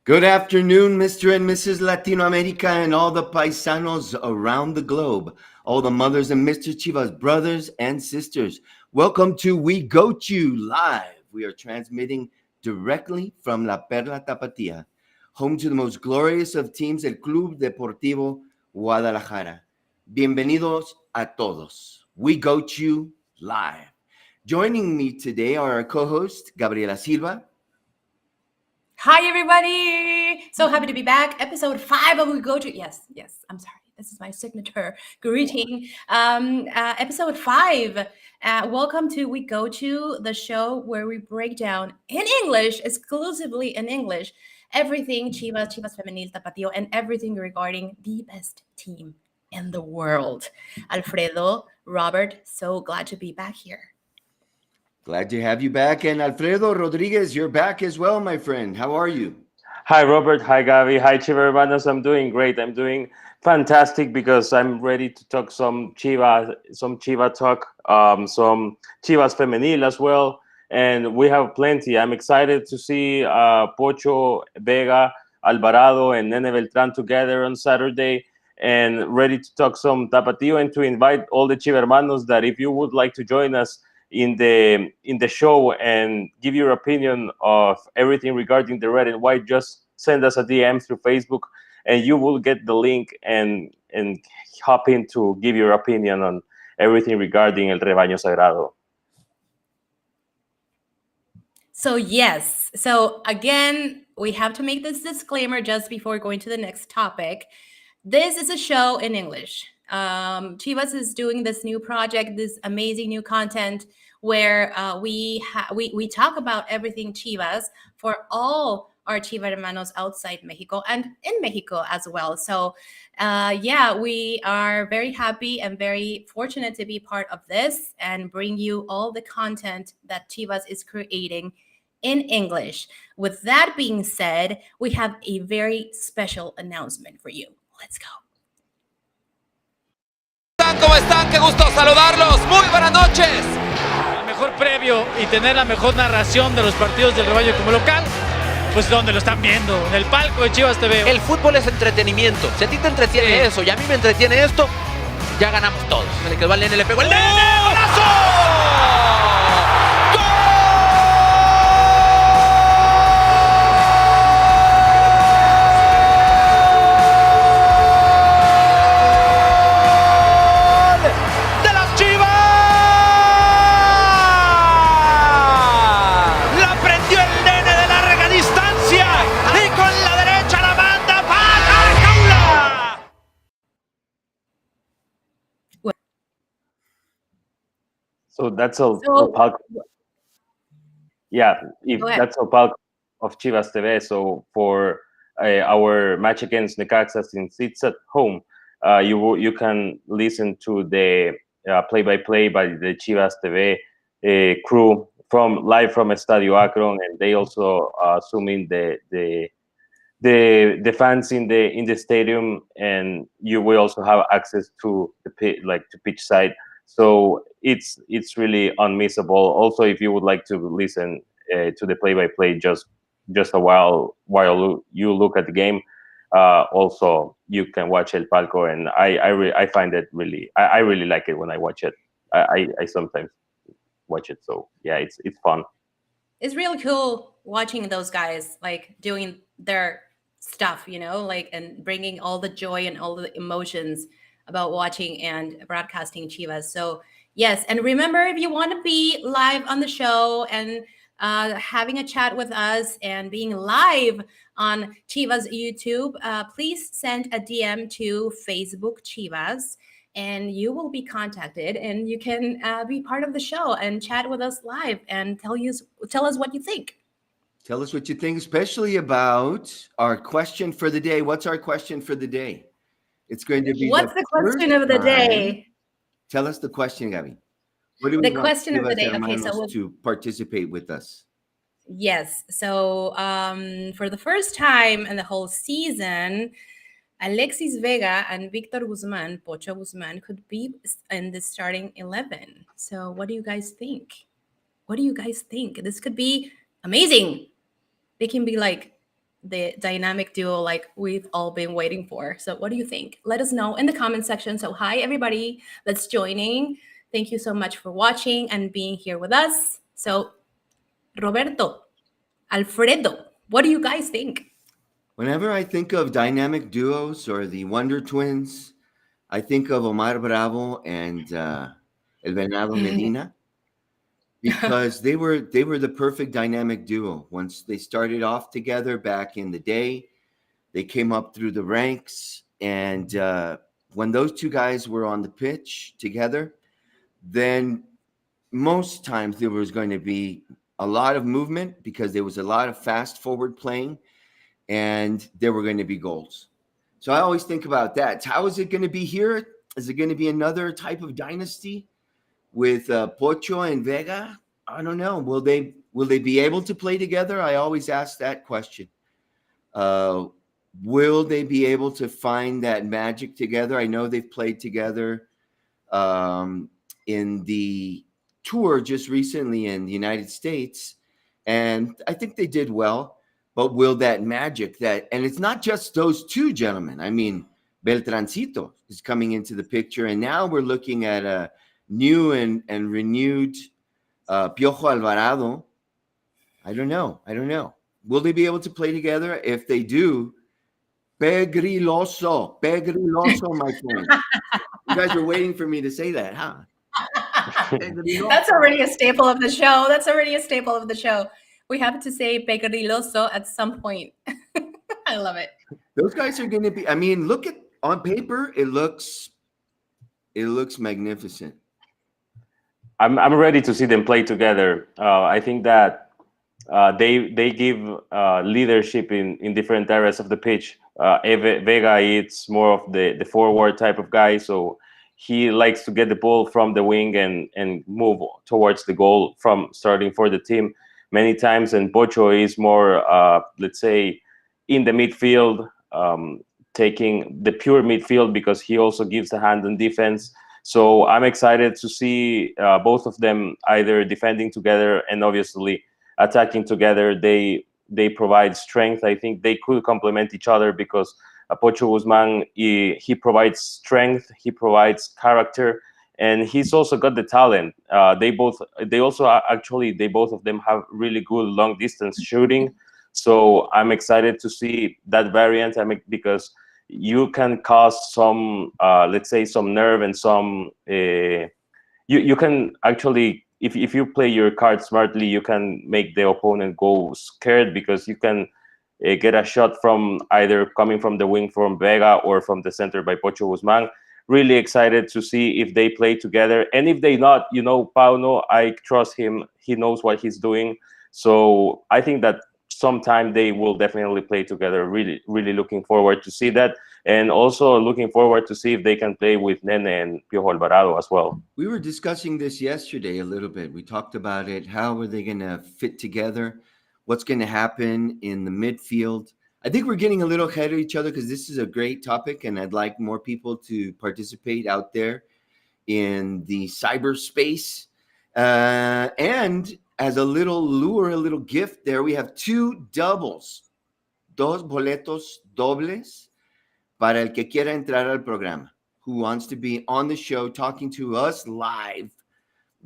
Good afternoon, Mr. and Mrs. Latino America and all the paisanos around the globe, all the mothers and Mr. Chivas brothers and sisters. Welcome to We Goat You Live. We are transmitting directly from La Perla Tapatía, home to the most glorious of teams, el Club Deportivo Guadalajara. Bienvenidos a todos. We Goat You Live. Joining me today are our co-host, Gabriela Silva. Hi, everybody. So happy to be back. Episode 5 of We Go To. Yes. I'm sorry. This is my signature greeting. Episode 5. Welcome to We Go To, the show where we break down in English, exclusively in English, everything Chivas Femenil Tapatío, and everything regarding the best team in the world. Alfredo, Robert, so glad to be back here. Glad to have you back. And Alfredo Rodriguez, you're back as well, my friend. How are you? Hi, Robert. Hi, Gabi. Hi, Chivas hermanos. I'm doing great. I'm doing fantastic because I'm ready to talk some Chiva talk, some Chivas Femenil as well. And we have plenty. I'm excited to see Pocho, Vega, Alvarado, and Nene Beltran together on Saturday, and ready to talk some Tapatio and to invite all the Chivas hermanos that if you would like to join us in the show and give your opinion of everything regarding the red and white, just send us a DM through Facebook and you will get the link and hop in to give your opinion on everything regarding El Rebaño Sagrado. So yes, so again, we have to make this disclaimer just before going to the next topic. This is a show in English. Chivas is doing this new project, this amazing new content where we talk about everything Chivas for all our Chivas hermanos outside Mexico and in Mexico as well. So we are very happy and very fortunate to be part of this and bring you all the content that Chivas is creating in English. With that being said, we have a very special announcement for you. Let's go. ¿Cómo están? Qué gusto saludarlos. Muy buenas noches. El mejor previo y tener la mejor narración de los partidos del rebaño como local, pues donde lo están viendo, en el palco de Chivas TV. El fútbol es entretenimiento. Si a ti te entretiene eso y a mí me entretiene esto, ya ganamos todos. El que va al nene le pegó el nene. ¡Golazo! So that's all palco. Yeah, that's all palco of Chivas TV. So for our match against Necaxa, since it's at home, you can listen to the play-by-play by the Chivas TV crew live from Estadio Akron, and they also zoom in the fans in the stadium, and you will also have access to the pitch side. So it's really unmissable. Also, if you would like to listen to the play-by-play just a while you look at the game, also you can watch El Palco, and I find it really I really like it when I watch it. I sometimes watch it, so yeah, it's fun. It's really cool watching those guys like doing their stuff, and bringing all the joy and all the emotions about watching and broadcasting Chivas. So yes, and remember, if you want to be live on the show and having a chat with us and being live on Chivas YouTube, please send a DM to Facebook Chivas and you will be contacted and you can be part of the show and chat with us live and tell us what you think. Tell us what you think, especially about our question for the day. What's our question for the day? It's going to be what's the question of the day? Tell us the question, Gabi. What do we the question of the day? Okay, so to participate with us. Yes. So for the first time in the whole season, Alexis Vega and Víctor Guzmán, Pocho Guzmán, could be in the starting 11. So what do you guys think? This could be amazing. They can be like the dynamic duo like we've all been waiting for. So what do you think? Let us know in the comment section. So hi everybody that's joining. Thank you so much for watching and being here with us. So Roberto, Alfredo, what do you guys think? Whenever I think of dynamic duos or the Wonder Twins, I think of Omar Bravo and El Venado Medina, because they were the perfect dynamic duo. Once they started off together back in the day, they came up through the ranks, and when those two guys were on the pitch together, then most times there was going to be a lot of movement because there was a lot of fast forward playing, and there were going to be goals. So I always think about that. How is it going to be here? Is it going to be another type of dynasty with Pocho and Vega? I don't know. Will they be able to play together? I always ask that question. Will they be able to find that magic together? I know they've played together in the tour just recently in the United States, and I think they did well. But will that magic and it's not just those two gentlemen. I mean, Beltrancito is coming into the picture, and now we're looking at a new and renewed Piojo Alvarado. I don't know. Will they be able to play together? If they do, pegriloso, my friend. You guys were waiting for me to say that, huh? That's already a staple of the show. We have to say pegriloso at some point. I love it. Those guys are going to be, I mean, look at, on paper, it looks magnificent. I'm ready to see them play together. I think that they give leadership in different areas of the pitch. Vega is more of the forward type of guy, so he likes to get the ball from the wing and move towards the goal from starting for the team many times. And Pocho is more, let's say, in the midfield, taking the pure midfield, because he also gives a hand on defense. So I'm excited to see both of them either defending together and obviously attacking together. They provide strength. I think they could complement each other, because Pocho Guzmán, he provides strength, he provides character, and he's also got the talent. They both of them have really good long distance shooting. So I'm excited to see that variant. Because you can cause some, let's say, some nerve and some. You can actually, if you play your card smartly, you can make the opponent go scared, because you can get a shot from either coming from the wing from Vega or from the center by Pocho Guzmán. Really excited to see if they play together. And if they not, Pauno, I trust him. He knows what he's doing. So I think that sometime they will definitely play together. Really, really looking forward to see that. And also looking forward to see if they can play with Nene and Piojo Alvarado as well. We were discussing this yesterday a little bit. We talked about it. How are they going to fit together? What's going to happen in the midfield? I think we're getting a little ahead of each other, because this is a great topic, and I'd like more people to participate out there in the cyberspace. And as a little lure, a little gift there, we have two doubles, dos boletos dobles para el que quiera entrar al programa, who wants to be on the show, talking to us live,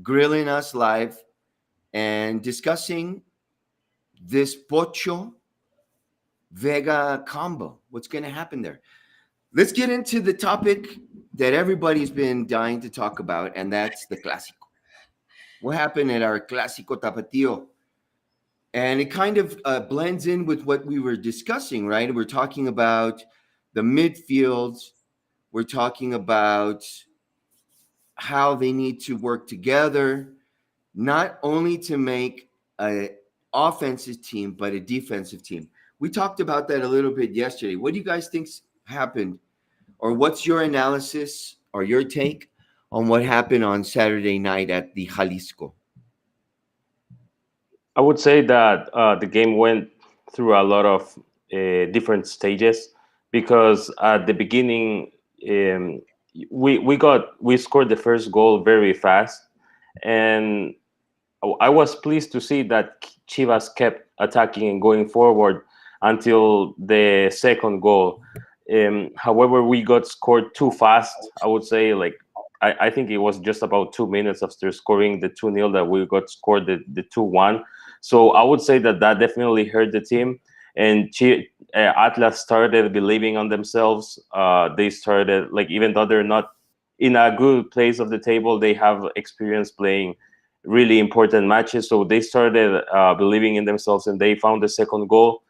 grilling us live, and discussing this Pocho Vega combo. What's going to happen there? Let's get into the topic that everybody's been dying to talk about, and that's the Clásico. What happened at our Clásico Tapatío? And it kind of blends in with what we were discussing, right? We're talking about the midfield. We're talking about how they need to work together, not only to make an offensive team, but a defensive team. We talked about that a little bit yesterday. What do you guys think happened? Or what's your analysis or your take on what happened on Saturday night at the Jalisco? I would say that the game went through a lot of different stages, because at the beginning we scored the first goal very fast, and I was pleased to see that Chivas kept attacking and going forward. until the second goal. However, we got scored too fast. I would say, like, I think it was just about 2 minutes after scoring the 2-0 that we got scored the 2-1. So I would say that definitely hurt the team. And Atlas started believing on themselves. They started, like, even though they're not in a good place of the table, they have experience playing really important matches. So they started believing in themselves, and they found the second goal.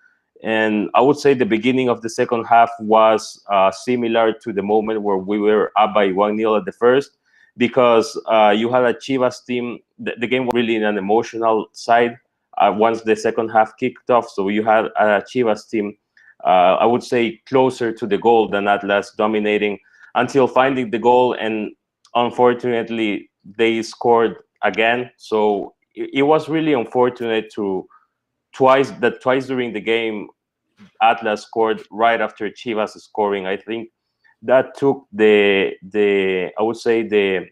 And I would say the beginning of the second half was similar to the moment where we were up by 1-0 at the first, because you had a Chivas team. The game was really in an emotional side once the second half kicked off. So you had a Chivas team, I would say, closer to the goal than Atlas, dominating until finding the goal. And unfortunately, they scored again. So it was really unfortunate to twice during the game Atlas scored right after Chivas scoring. I think that took the I would say the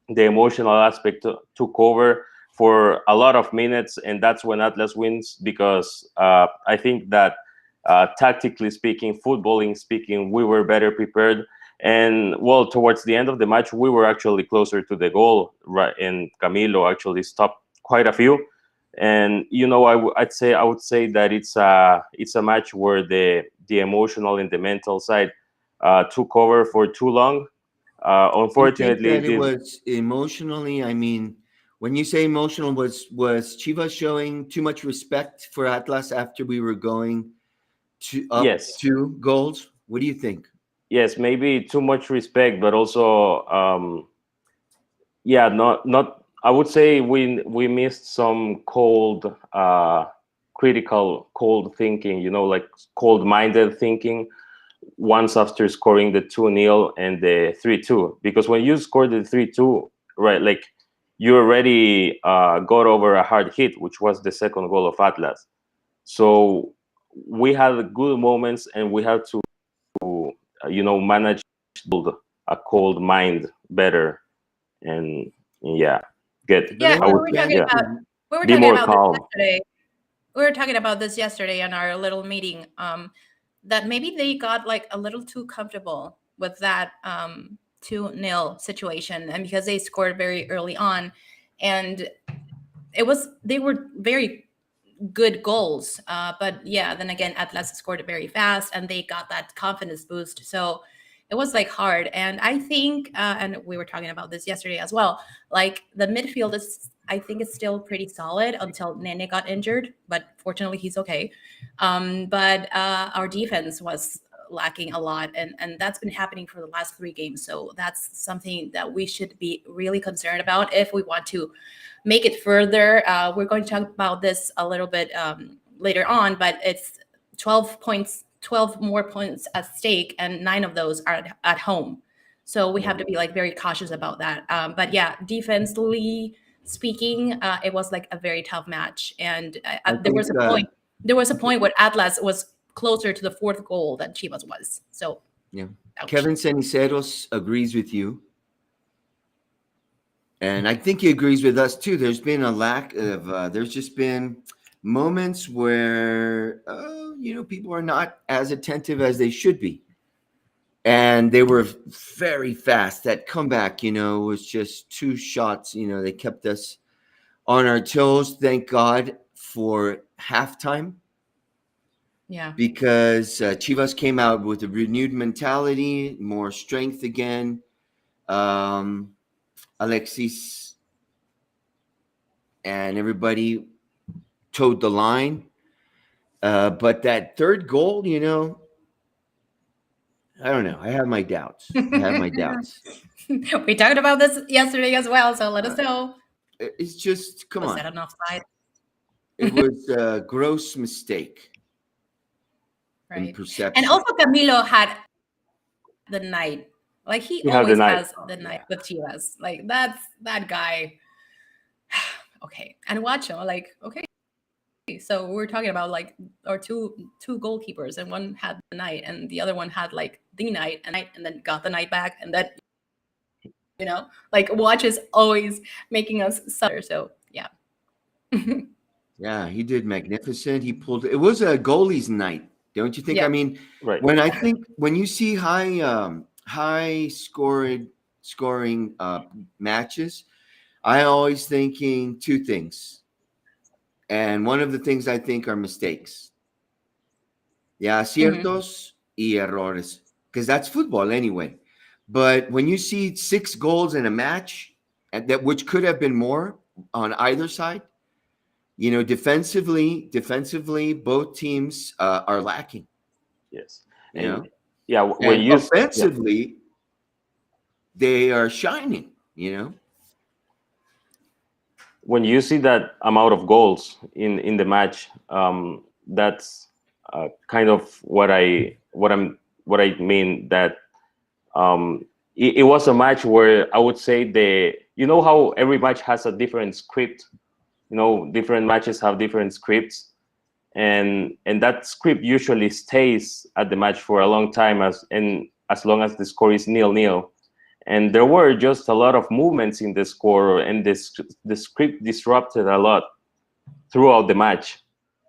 emotional aspect took over for a lot of minutes, and that's when Atlas wins, because I think that tactically speaking, footballing speaking, we were better prepared. And well, towards the end of the match, we were actually closer to the goal, right? And Camilo actually stopped quite a few. And I would say that it's a match where the emotional and the mental side took over for too long. Do you think Unfortunately, that it was emotionally? I mean, when you say emotional, was Chivas showing too much respect for Atlas after we were going to up yes, 2 goals? What do you think? yes, maybe too much respect, but also yeah, not. I would say we missed some cold, critical, cold thinking. Like cold-minded thinking. Once after scoring the 2-0 and the 3-2, because when you scored the 3-2, right, like you already got over a hard hit, which was the second goal of Atlas. So we had good moments, and we had to manage a cold mind better, and yeah, get Yeah, But I we would, were talking yeah, about we were be talking more about this calm. yesterday. We were talking about this yesterday on our little meeting. That maybe they got like a little too comfortable with that 2-0 situation, and because they scored very early on, and they were very good goals. But yeah, then again, Atlas scored it very fast, and they got that confidence boost. So it was like hard. And I think, and we were talking about this yesterday as well, like the midfield is, I think it's still pretty solid until Nene got injured, but fortunately he's okay. But our defense was lacking a lot, and that's been happening for the last 3 games. So that's something that we should be really concerned about if we want to make it further. We're going to talk about this a little bit later on, but it's 12 points, 12 more points at stake, and 9 of those are at home. So we have to be like very cautious about that. But yeah, defensively speaking, it was like a very tough match, and there was a point. There was a point where Atlas was closer to the 4th goal than Chivas was. So yeah, ouch. Kevin Ceniceros agrees with you. And I think he agrees with us too. There's been a lack of, there's just been moments where, people are not as attentive as they should be. And they were very fast. That comeback, was just 2 shots. They kept us on our toes. Thank God for halftime. Yeah. Because Chivas came out with a renewed mentality, more strength again. Alexis and everybody towed the line. But that 3rd goal, I don't know. I have my doubts. We talked about this yesterday as well, so let us know. It's just, come Was on. that an offside? It was a gross mistake. In Right. perception. And also Camilo had the night. Like he always has the night with Chivas. Like that's that guy. Okay. And watch him, like, okay. So we're talking about like our two goalkeepers, and one had the night and the other one had like the night and then got the night back, and then like watch is always making us suffer. So yeah. Yeah, he did magnificent. It was a goalie's night, don't you think? Yeah. I mean, Right. when you see high scoring matches, I always thinking two things. And one of the things I think are mistakes. Yeah, aciertos y errores. Because that's football anyway. But when you see 6 goals in a match, which could have been more on either side, defensively, both teams are lacking. Yes. You know, yeah, when and you offensively, they are shining. When you see that amount of goals in the match, that's kind of what I mean. That it was a match where I would say how every match has a different script. Different matches have different scripts, and that script usually stays at the match for a long time, as long as the score is 0-0. And there were just a lot of movements in the score, and the script disrupted a lot throughout the match.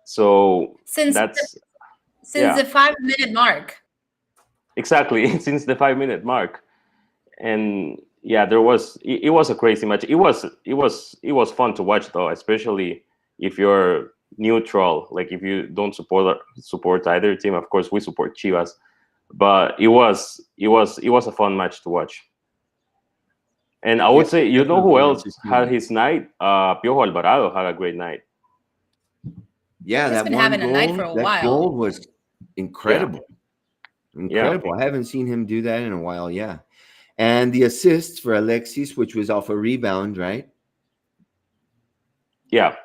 So since that's the 5-minute mark. Exactly, since the 5-minute mark. And yeah, it was a crazy match. It was fun to watch, though, especially if you're neutral, like if you don't support either team. Of course, we support Chivas, but it was a fun match to watch. And I would say, who else had his night? Piojo Alvarado had a great night. Yeah, He's been having a night for a while. That goal was incredible. Yeah. Incredible. I haven't seen him do that in a while. Yeah. And the assist for Alexis, which was off a rebound, right? Yeah.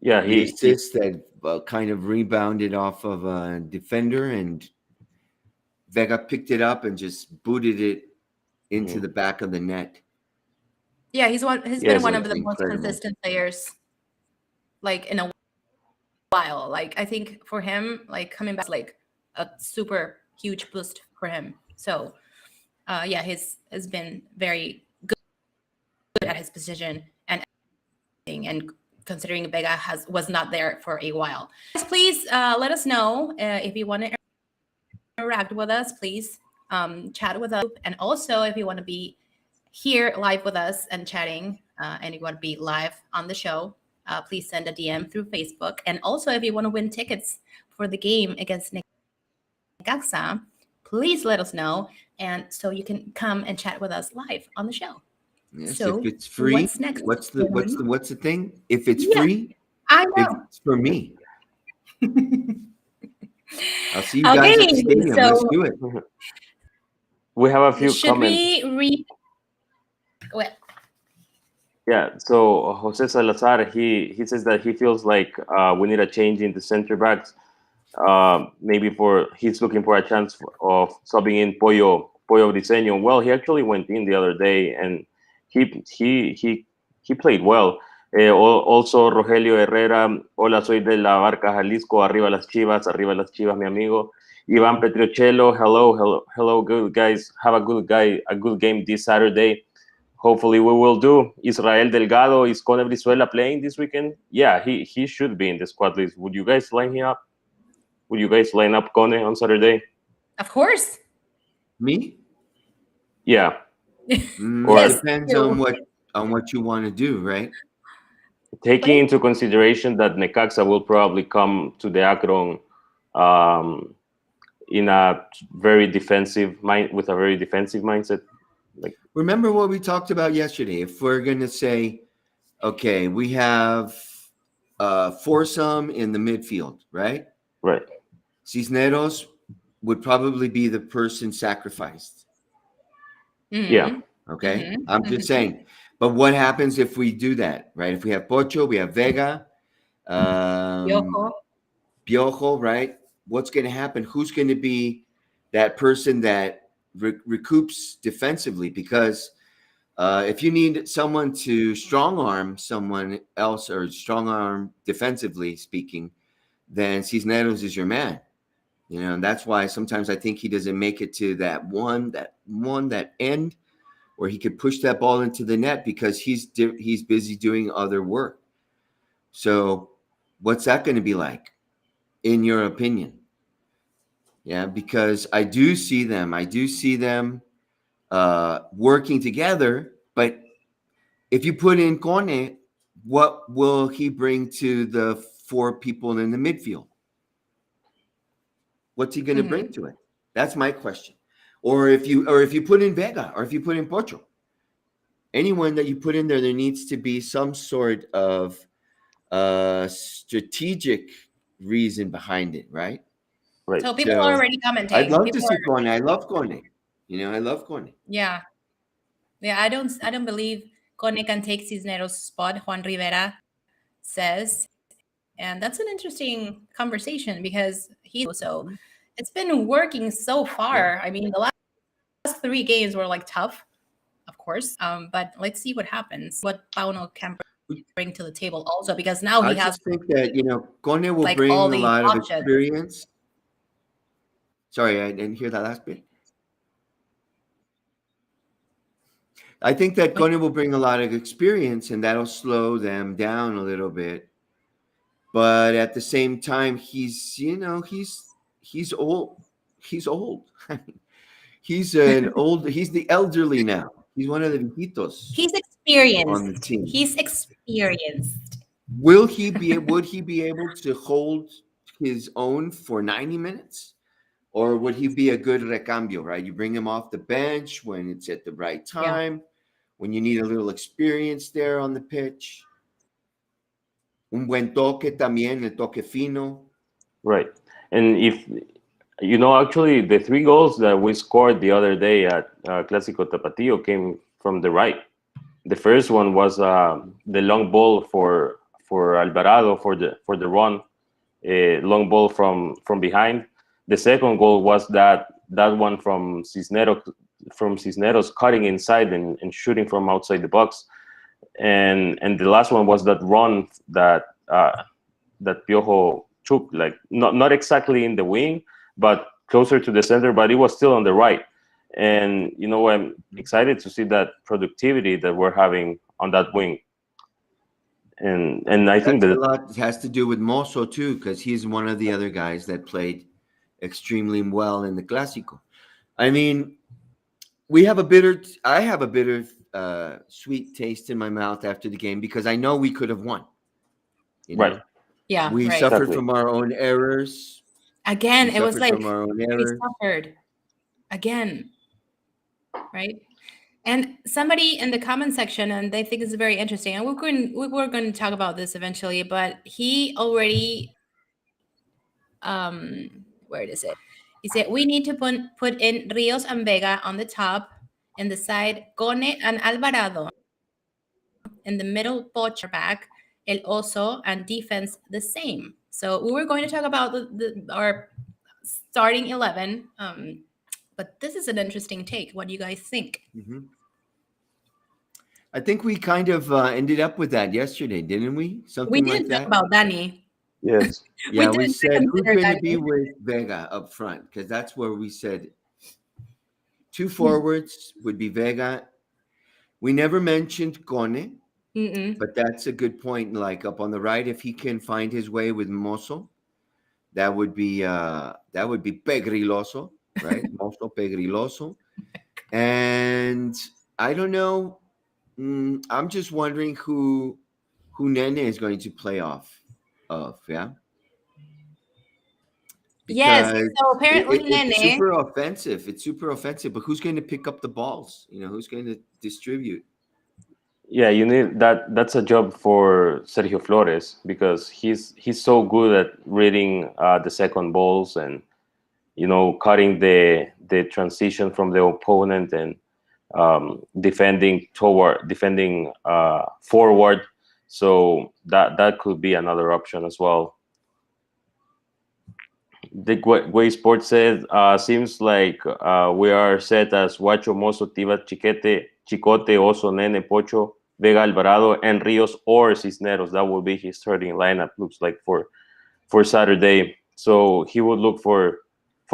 The assist that kind of rebounded off of a defender, and Vega picked it up and just booted it into the back of the net. Yeah, he's been one of the most consistent players, like, in a while. Like, I think for him, like, coming back, like a super huge boost for him. So yeah, he's has been very good at his position, and considering Vega was not there for a while. Please let us know if you want to interact with us. Please chat with us, and also if you want to be here live with us and chatting, and you want to be live on the show, please send a DM through Facebook. And also, if you want to win tickets for the game against Necaxa, please let us know, and so you can come and chat with us live on the show. Yes, so if it's free, what's next? What's the thing? If it's free, I know. It's for me. I'll see you guys at the stadium. Let's do it. We have a few Should comments. we read? Well, yeah, so Jose Salazar, he says that he feels like we need a change in the center backs. Maybe he's looking for a chance of subbing in Pollo Briseño. Well, he actually went in the other day, and he played well. Also, Rogelio Herrera, hola, soy de la Barca, Jalisco, arriba las Chivas, mi amigo. Ivan Petrochello, hello, good guys. Have a good game this Saturday. Hopefully we will do. Israel Delgado, is Cone Brizuela playing this weekend? Yeah, he should be in the squad list. Would you guys line him up? Would you guys line up Cone on Saturday? of course. Me? Yeah. It depends on what you want to do, right? Taking into consideration that Necaxa will probably come to the Akron in a very defensive mindset. Like, remember what we talked about yesterday. If we're going to say, okay, we have foursome in the midfield, right? Right. Cisneros would probably be the person sacrificed. Mm-hmm. Yeah. Okay. Mm-hmm. I'm just saying. But what happens if we do that, right? If we have Pocho, we have Vega, Piojo, right? What's going to happen? Who's going to be that person that recoups defensively? Because if you need someone to strong arm someone else, or strong arm defensively speaking, then Cisneros is your man. And that's why sometimes I think he doesn't make it to that end where he could push that ball into the net, because he's busy doing other work. So What's that going to be like, in your opinion? Yeah, because I do see them working together. But if you put in Kone, what will he bring to the four people in the midfield? What's he going to bring to it? That's my question. Or if you put in Vega, or if you put in Pocho, anyone that you put in there needs to be some sort of strategic reason behind it, right? Right. So people are already commenting. I'd love to People see Kone. I love Kone. I love Kone. Yeah. I don't believe Kone can take Cisneros' spot, Juan Rivera says. And that's an interesting conversation because it's been working so far. Yeah. I mean, the last 3 games were like tough, of course. But let's see what happens, what Pauno can bring to the table also, because now I just think that, Kone will like bring all a the lot of options. experience. Sorry, I didn't hear that last bit. I think that Kone will bring a lot of experience, and that'll slow them down a little bit. But at the same time, he's old. He's old. He's the elderly now. He's one of the viejitos. He's experienced on the team. He's experienced. Would he be able to hold his own for 90 minutes? Or would he be a good recambio, right? You bring him off the bench when it's at the right time, when you need a little experience there on the pitch. Un buen toque también, el toque fino. Right. And if, actually the 3 goals that we scored the other day at Clásico Tapatío came from the right. The first one was the long ball for Alvarado for the run, long ball from behind. The second goal was that one from Cisneros cutting inside and shooting from outside the box, and the last one was that run that Piojo took, like not exactly in the wing, but closer to the center, but it was still on the right. And I'm excited to see that productivity that we're having on that wing. And I think that a lot has to do with Mozo too, because he's one of the other guys that played extremely well in the Clásico. I mean, I have a bitter sweet taste in my mouth after the game because I know we could have won. Right. Yeah. We right. suffered from our own errors. Again, it was like from our own we errors. suffered again, right? And somebody in the comment section, and they think it's very interesting, and we're going to talk about this eventually, but he already, where is it? He said, we need to put in Rios and Vega on the top, in the side, Cone and Alvarado. In the middle, Pocho back, El Oso, and defense the same. So we were going to talk about our starting 11, but this is an interesting take. What do you guys think? Mm-hmm. I think we kind of ended up with that yesterday, didn't we? Something we like didn't that. talk about Danny. Yes. Yeah, we didn't said who's consider going to Danny. be with Vega up front, because that's where we said 2 forwards would be Vega. We never mentioned Cone, but that's a good point. Like up on the right, if he can find his way with Mozo, that would be pegriloso, right? Mozo pegriloso. And I don't know. I'm just wondering who Nene is going to play off of, yeah. Yes, so apparently it's Nene. super offensive. It's super offensive, but who's going to pick up the balls? Who's going to distribute? Yeah, you need that. That's a job for Sergio Flores, because he's so good at reading the second balls and cutting the transition from the opponent and defending forward. So that could be another option as well. The way Sports said, seems like we are set as Huacho, Mozo, Tiva, Chicote, Oso, Nene, Pocho, Vega, Alvarado, and Rios or Cisneros. That will be his starting lineup, looks like, for Saturday. So he would look for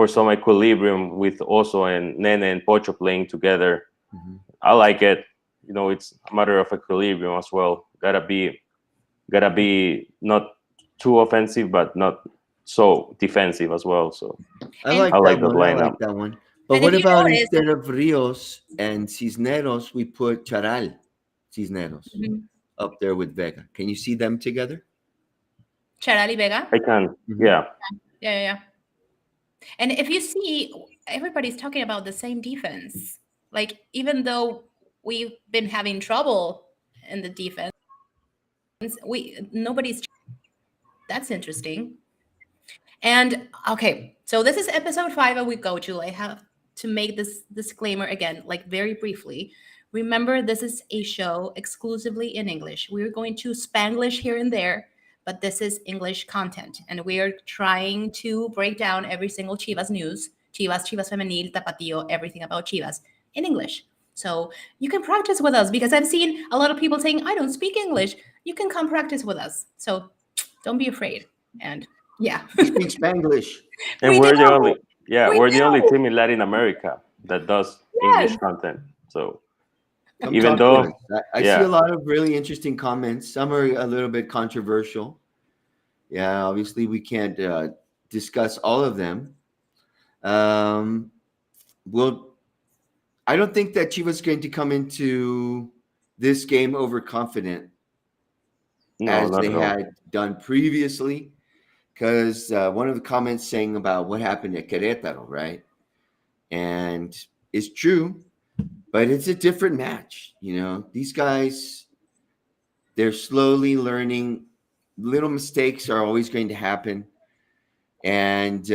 some equilibrium with Oso and Nene and Pocho playing together. Mm-hmm. I like it. It's a matter of equilibrium as well. Gotta be not too offensive, but not so defensive as well. So I like I like that that one. I lineup. like that one. But And what if you about notice, instead of Rios and Cisneros, we put Charal Cisneros up there with Vega? Can you see them together? Charal y Vega. I can, Mhm. yeah. Yeah. And if you see, everybody's talking about the same defense. Like, even though we've been having trouble in the defense, nobody's. That's interesting. And okay, so this is episode 5 of We Go To. I have to make this disclaimer again, like very briefly. Remember, this is a show exclusively in English. We're going to Spanglish here and there, but this is English content. And we are trying to break down every single Chivas news, Chivas Femenil, Tapatío, everything about Chivas in English. So you can practice with us because I've seen a lot of people saying, I don't speak English. You can come practice with us. So don't be afraid. And yeah. We speak Spanglish. And We we're the do. only, yeah, We we're the only do. team in Latin America that does English content. So Come even talk to though, us. I see a lot of really interesting comments. Some are a little bit controversial. Yeah, obviously we can't discuss all of them. I don't think that Chivas is going to come into this game overconfident no, as not they at all. had done previously. Because one of the comments saying about what happened at Querétaro, right? And it's true, but it's a different match. You know, these guys, they're slowly learning. Little mistakes are always going to happen. And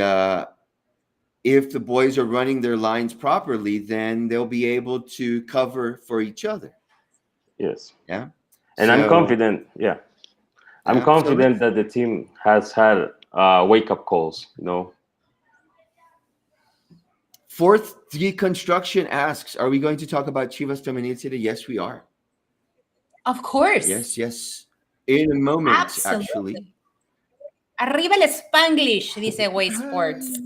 if the boys are running their lines properly, then they'll be able to cover for each other. Yes. Yeah. And I'm confident. Yeah. I'm confident that the team has had wake-up calls, you know. Fourth Deconstruction asks, are we going to talk about Chivas Femenil today? Yes, we are. Of course. Yes. In a moment, Absolutely. actually. Arriba el Spanglish, dice Way Sports.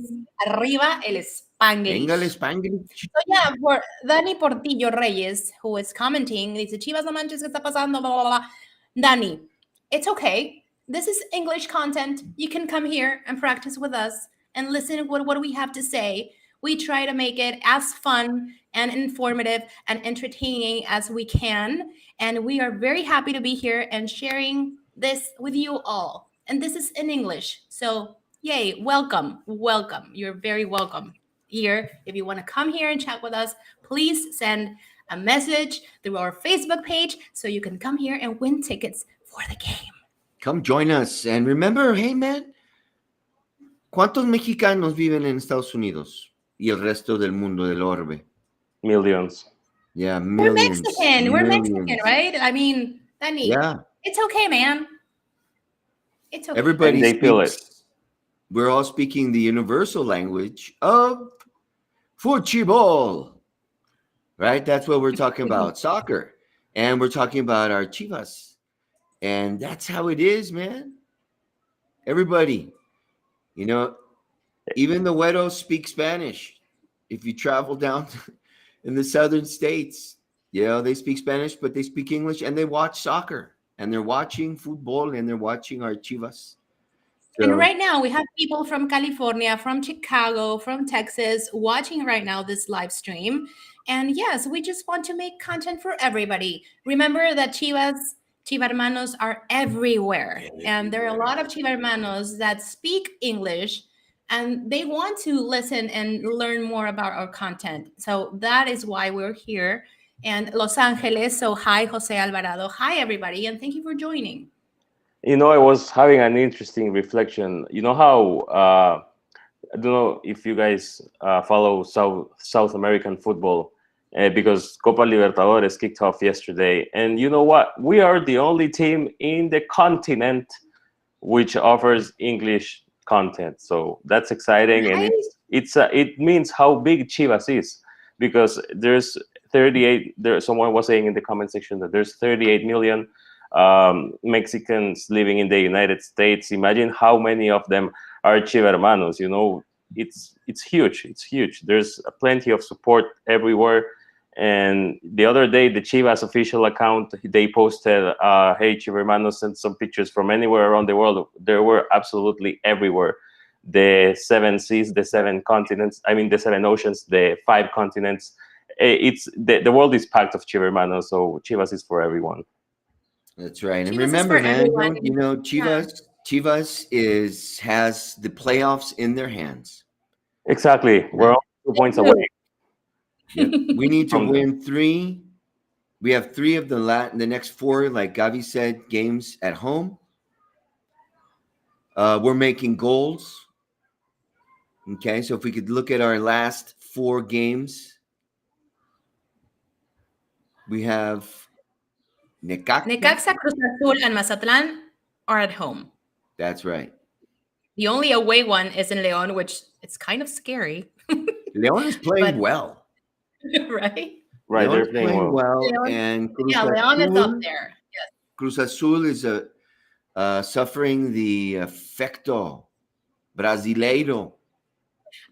Arriba el Spanglish. Venga el Spanglish. So yeah, for Dani Portillo Reyes, who is commenting, dice, Chivas no manches, ¿qué está pasando? Blah, blah, blah. Dani, it's okay. This is English content. You can come here and practice with us and listen to what we have to say. We try to make it as fun and informative and entertaining as we can. And we are very happy to be here and sharing this with you all. And this is in English. So yay, welcome. You're very welcome here. If you want to come here and chat with us, please send a message through our Facebook page so you can come here and win tickets for the game. Come join us. And remember, hey man, ¿cuántos mexicanos viven en Estados Unidos y el resto del mundo del orbe? Millions. Yeah, millions. We're Mexican, right? I mean, Dani, yeah, it's okay, man. It's okay. Everybody they feel it. We're all speaking the universal language of football, right? That's what we're talking about, soccer. And we're talking about our Chivas. And that's how it is, man. Everybody, you know, even the Güeros speak Spanish. If you travel down in the southern states, you know, they speak Spanish, but they speak English and they watch soccer. And they're watching football and they're watching our Chivas. So, and right now we have people from California, from Chicago, from Texas watching right now this live stream. And yes, we just want to make content for everybody. Remember that Chivarmanos are everywhere. And there are a lot of Chivarmanos that speak English and they want to listen and learn more about our content. So that is why we're here. And Los Angeles. So hi, Jose Alvarado. Hi, everybody. And thank you for joining. You know, I was having an interesting reflection. You know how, I don't know if you guys follow South American football because Copa Libertadores kicked off yesterday. And you know what? We are the only team in the continent which offers English content. So that's exciting. Right? And it means how big Chivas is because there's 38, someone was saying in the comment section that there's 38 million Mexicans living in the United States. Imagine how many of them are Chivermanos. You know, it's huge. It's huge. There's plenty of support everywhere, And the other day, the Chivas official account, they posted, hey, Chivermano sent some pictures from anywhere around the world. There were absolutely everywhere. The 7 seas, the 7 continents, I mean, the 7 oceans, the 5 continents. It's the world is packed of Chivermano, so Chivas is for everyone. That's right. And Chivas is remember, for man, everyone. Chivas has the playoffs in their hands. Exactly. We're all 2 points away. Yep. We need to win 3. We have 3 of the next 4, like Gavi said, games at home. We're making goals. Okay, so if we could look at our last 4 games, we have Necaxa, Cruz Azul, and Mazatlan are at home. That's right. The only away one is in León, which it's kind of scary. León is playing well. Right? Right, León they're playing well. León, and Cruz León is up there. Yes. Cruz Azul is suffering the efecto brasileiro.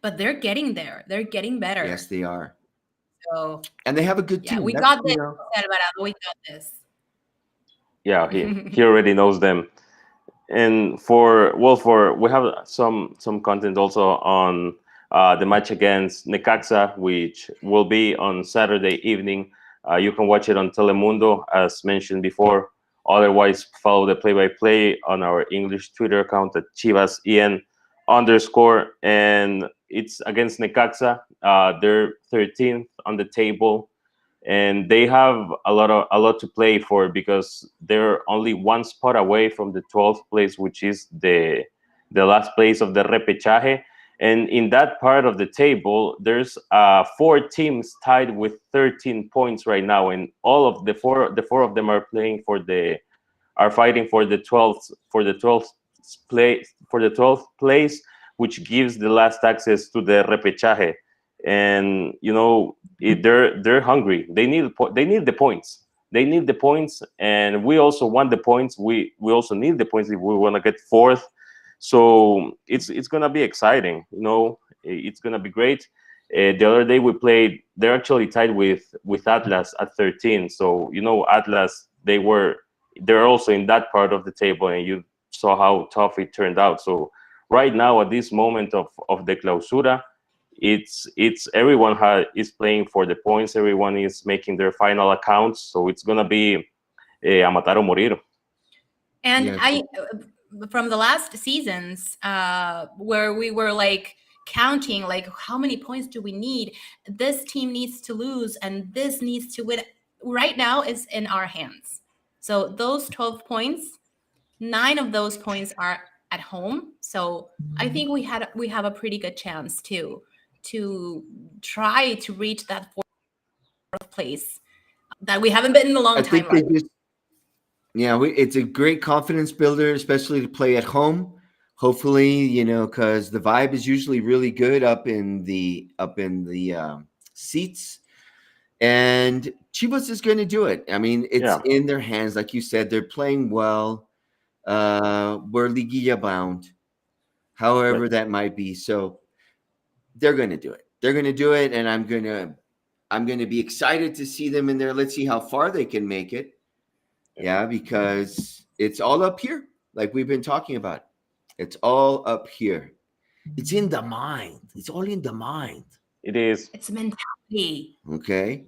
But they're getting there. They're getting better. Yes, they are. So, and they have a good team. We got this. We got this. Yeah, he already knows them. And we have some content also on the match against Necaxa, which will be on Saturday evening. You can watch it on Telemundo, as mentioned before. Otherwise, follow the play-by-play on our English Twitter account at ChivasEN_. And it's against Necaxa. They're 13th on the table, and they have a lot to play for, because they're only 1 spot away from the 12th place, which is the last place of the repechaje. And in that part of the table, there's 4 teams tied with 13 points right now, and all of the four of them are fighting for the 12th place, which gives the last access to the repechaje. And they're hungry. They need the points. They need the points, and we also want the points. We also need the points if we want to get 4th. So it's gonna be exciting. It's gonna be great. The other day we played. They're actually tied with Atlas at 13. So Atlas, they're also in that part of the table, and you saw how tough it turned out. So right now, at this moment of the clausura, it's everyone is playing for the points. Everyone is making their final accounts. So it's gonna be a matar o morir. And yeah. From the last seasons, where we were like counting, like how many points do we need? This team needs to lose, and this needs to win. Right now, is in our hands. So those 12 points, 9 of those points are at home. So I think we have a pretty good chance to try to reach that 4th place that we haven't been in a long time. It's a great confidence builder, especially to play at home. Hopefully, because the vibe is usually really good up in the seats, and Chivas is going to do it. I mean, it's in their hands, like you said. They're playing well. We're Liguilla bound, however that might be. So they're going to do it. They're going to do it, and I'm going to be excited to see them in there. Let's see how far they can make it. Yeah, because it's all up here, like we've been talking about. It's all up here. It's in the mind. It's all in the mind. It is. It's mentality. Okay.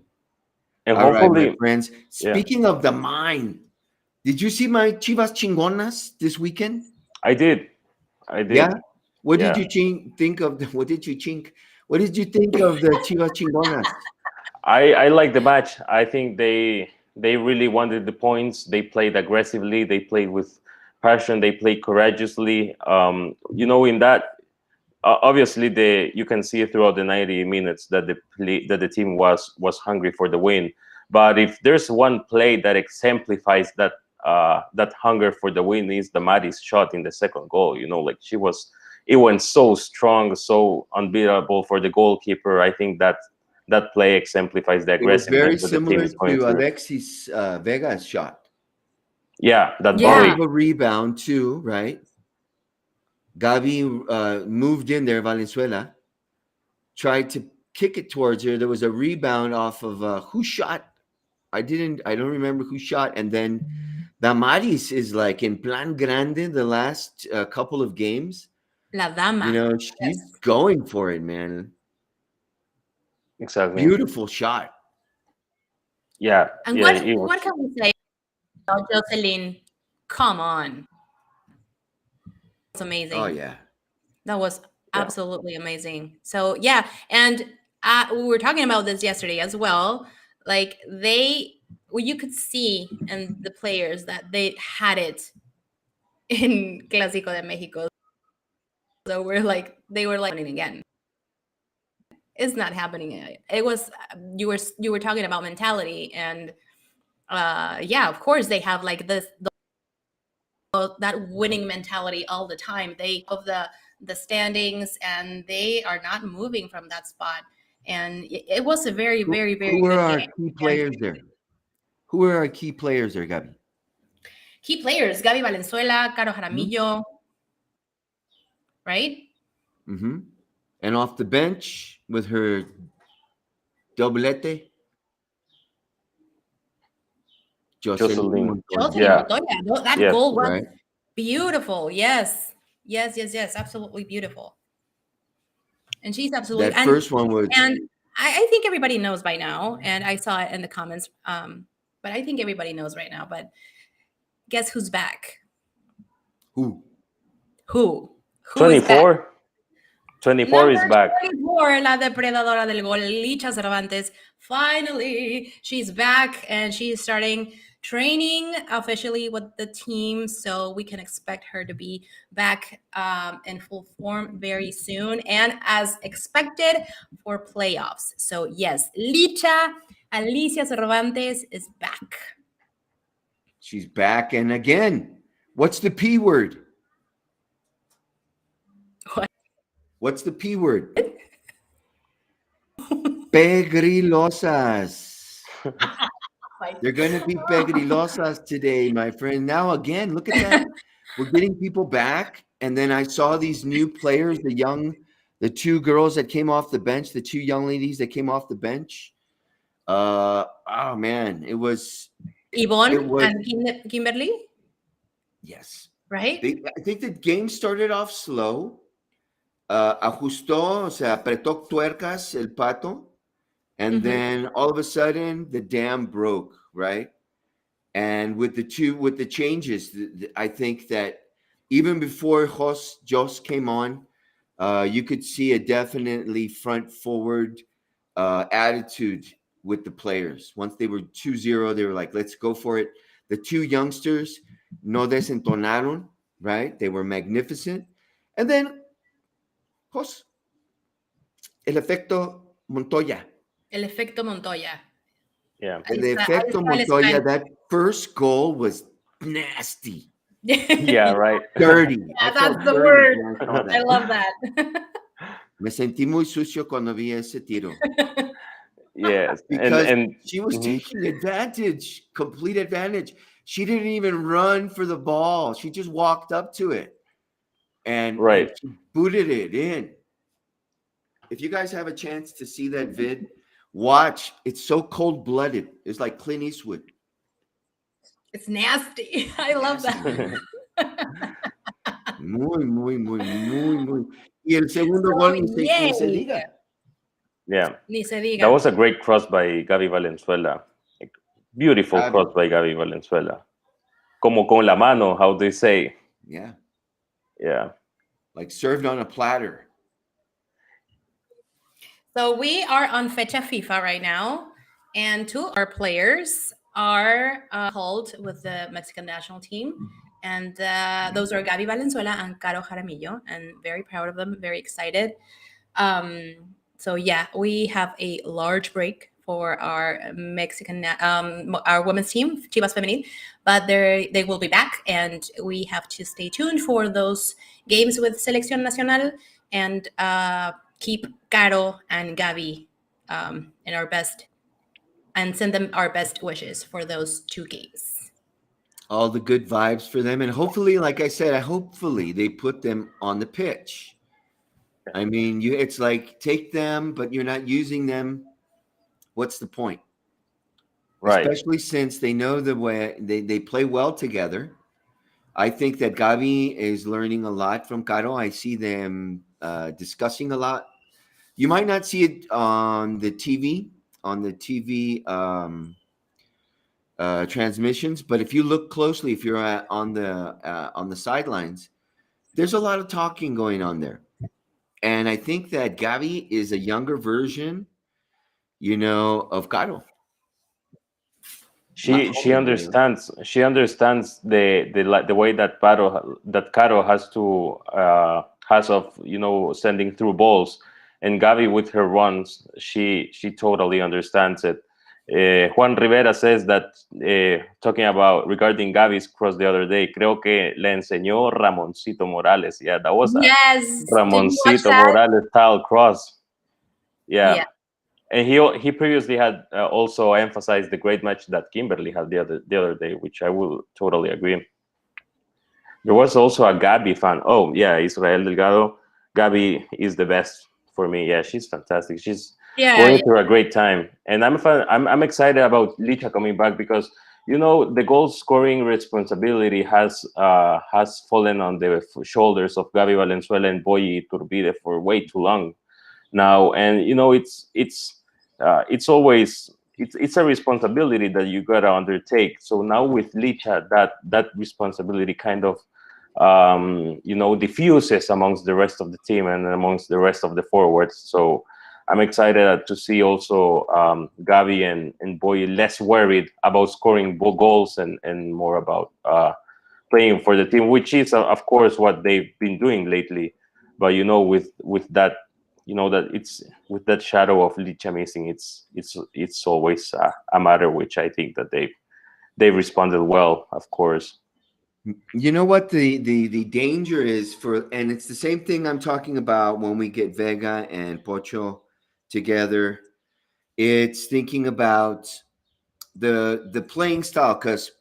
And all right, my friends. Speaking of the mind, did you see my Chivas Chingonas this weekend? I did. Yeah. What did you think of the? What did you think of the Chivas Chingonas? I like the match. I think they really wanted the points. They played aggressively. They played with passion. They played courageously. In that, obviously, you can see throughout the 90 minutes that the team was hungry for the win. But if there's one play that exemplifies that hunger for the win, is the Mari's shot in the second goal. It went so strong, so unbeatable for the goalkeeper. I think that play exemplifies the aggressiveness. It was very similar to Alexis Vega's shot. Yeah, that volley. A rebound too, right? Gavi moved in there. Valenzuela tried to kick it towards her. There was a rebound off of who shot. I don't remember who shot. And then Damaris is like in plan grande the last couple of games. La Dama. She's going for it, man. Exactly. Beautiful shot. Yeah. And what can we say about Jocelyn? Come on. It's amazing. Oh, yeah. That was absolutely amazing. So, yeah. And we were talking about this yesterday as well. Like you could see in the players that they had it in Clásico de México. So they were like again. It's not happening. It was you were talking about mentality, and of course they have like that winning mentality all the time. They of the standings, and they are not moving from that spot. And it was a very, very, very Who good are our game. key players there? Who are our key players there, Gabi? Key players: Gaby Valenzuela, Caro Jaramillo, right? Mm-hmm. And off the bench with her doblete, Jocelyn Montoya. That goal was beautiful. Yes, absolutely beautiful. And she's absolutely that first one was. And I think everybody knows by now, and I saw it in the comments. But I think everybody knows right now. But guess who's back? Who? 24. 24 is back. 24, la depredadora del gol, Licha Cervantes. Finally, she's back, and she's starting training officially with the team. So we can expect her to be back in full form very soon, and as expected for playoffs. So yes, Licha Alicia Cervantes is back. She's back, and again, what's the P word? What's the P word? Pegrilosas. They're going to be pegrilosas today, my friend. Now, again, look at that. We're getting people back. And then I saw these new players, the two girls that came off the bench, the two young ladies that came off the bench. Oh, man. It was. Yvonne and Kimberly? Yes. Right? I think the game started off slow. Ajustó, o sea, apretó tuercas el Pato, and then all of a sudden the dam broke, right? And with the changes, I think that even before Jos came on, you could see a definitely front forward attitude with the players. Once they were 2-0, they were like, let's go for it. The two youngsters no desentonaron, right? They were magnificent. And then el efecto Montoya. El efecto Montoya. Yeah. And the efecto Montoya, that first goal was nasty. Yeah, right. Dirty. Yeah, that's the word. I love that. Me sentí muy sucio cuando vi ese tiro. Yes. Because she was taking advantage, complete advantage. She didn't even run for the ball. She just walked up to it. And she booted it in. If you guys have a chance to see that vid, watch. It's so cold-blooded. It's like Clint Eastwood. It's nasty. I love that. Muy. Y el segundo gol ni se diga. Yeah. Ni se diga. That was a great cross by Gaby Valenzuela. Beautiful cross by Gaby Valenzuela. Como con la mano, how they say. Yeah. Yeah. Like served on a platter. So we are on Fecha FIFA right now, and two of our players are called with the Mexican national team, and those are Gaby Valenzuela and Caro Jaramillo, and very proud of them, very excited. So yeah, we have a large break for our Mexican, our women's team, Chivas Femenil, but they will be back, and we have to stay tuned for those games with Selección Nacional, and keep Caro and Gaby in our best, and send them our best wishes for those two games. All the good vibes for them, and hopefully, like I said, hopefully they put them on the pitch. I mean, it's like take them, but you're not using them. What's the point? Right. Especially since they know the way they play well together. I think that Gavi is learning a lot from Caro. I see them discussing a lot. You might not see it on the TV, transmissions, but if you look closely, if you're on the sidelines, there's a lot of talking going on there. And I think that Gavi is a younger version, of Caro. She understands the way that Caro has of sending through balls, and Gavi with her runs, she totally understands it. Juan Rivera says that talking about regarding Gavi's cross the other day, creo que le enseñó Ramoncito Morales. Yeah, that was a Yes. Did you watch Ramoncito that? Morales style cross. Yeah. And he previously had also emphasized the great match that Kimberly had the other day, which I will totally agree. There was also a Gabi fan. Oh yeah, Israel Delgado. Gabi is the best for me. Yeah, she's fantastic. She's going through a great time, and I'm excited about Licha coming back because the goal scoring responsibility has fallen on the shoulders of Gabi Valenzuela and Boyi Iturbide for way too long now, and it's always it's a responsibility that you gotta undertake. So now with Licha, that responsibility kind of diffuses amongst the rest of the team and amongst the rest of the forwards. So I'm excited to see also Gavi and Boy less worried about scoring goals and more about playing for the team, which is of course what they've been doing lately. But with that, that it's with that shadow of Licha missing, it's always a matter which I think that they responded well, of course. You know what the danger is and it's the same thing I'm talking about when we get Vega and Pocho together. It's thinking about the playing style, because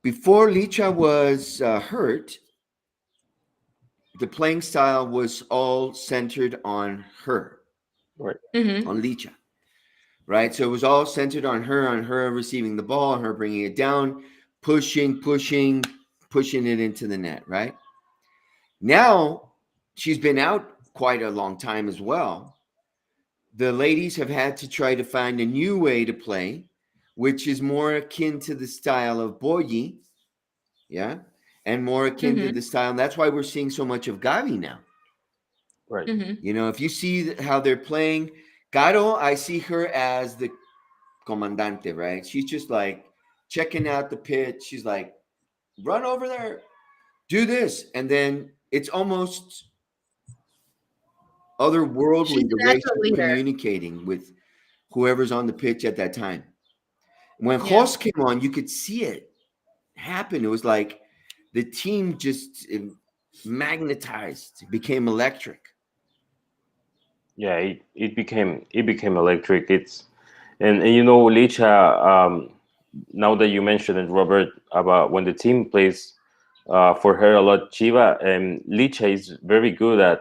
before Licha was hurt, the playing style was all centered on her, Right. On Licha, right? So it was all centered on her receiving the ball, her bringing it down, pushing it into the net, right? Now she's been out quite a long time as well. The ladies have had to try to find a new way to play, which is more akin to the style of Boyi, yeah, and more akin to the style. That's why we're seeing so much of Gavi now. Right. If you see how they're playing, Caro, I see her as the comandante, right? She's just like checking out the pitch. She's like, run over there, do this. And then it's almost otherworldly the way she's communicating with whoever's on the pitch at that time. When Jos came on, you could see it happen. It was like the team just magnetized, became electric. Yeah, it became electric. And Licha. Now that you mentioned it, Robert, about when the team plays for her a lot, Chiva and Licha is very good at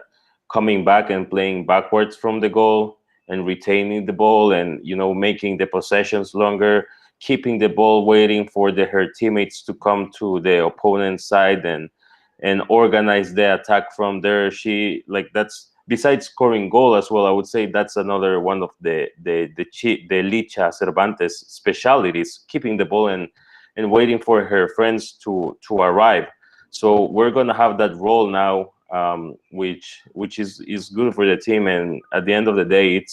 coming back and playing backwards from the goal and retaining the ball and making the possessions longer, keeping the ball, waiting for her teammates to come to the opponent's side and organize the attack from there. That's besides scoring goal as well. I would say that's another one of the Licha Cervantes specialities, keeping the ball and waiting for her friends to arrive. So we're gonna have that role now, which is good for the team. And at the end of the day,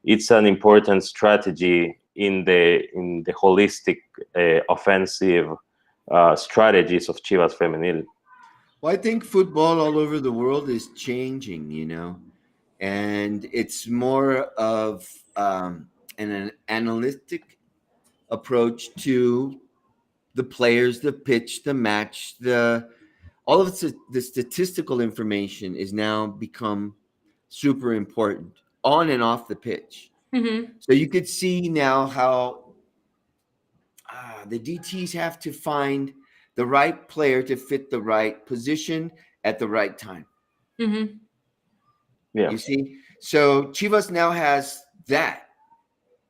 it's an important strategy in the holistic offensive strategies of Chivas Femenil. Well, I think football all over the world is changing, and it's more of an analytic approach to the players, the pitch, the match, all of the statistical information is now become super important on and off the pitch. So you could see now how the DTs have to find the right player to fit the right position at the right time. Yeah. You see? So Chivas now has that.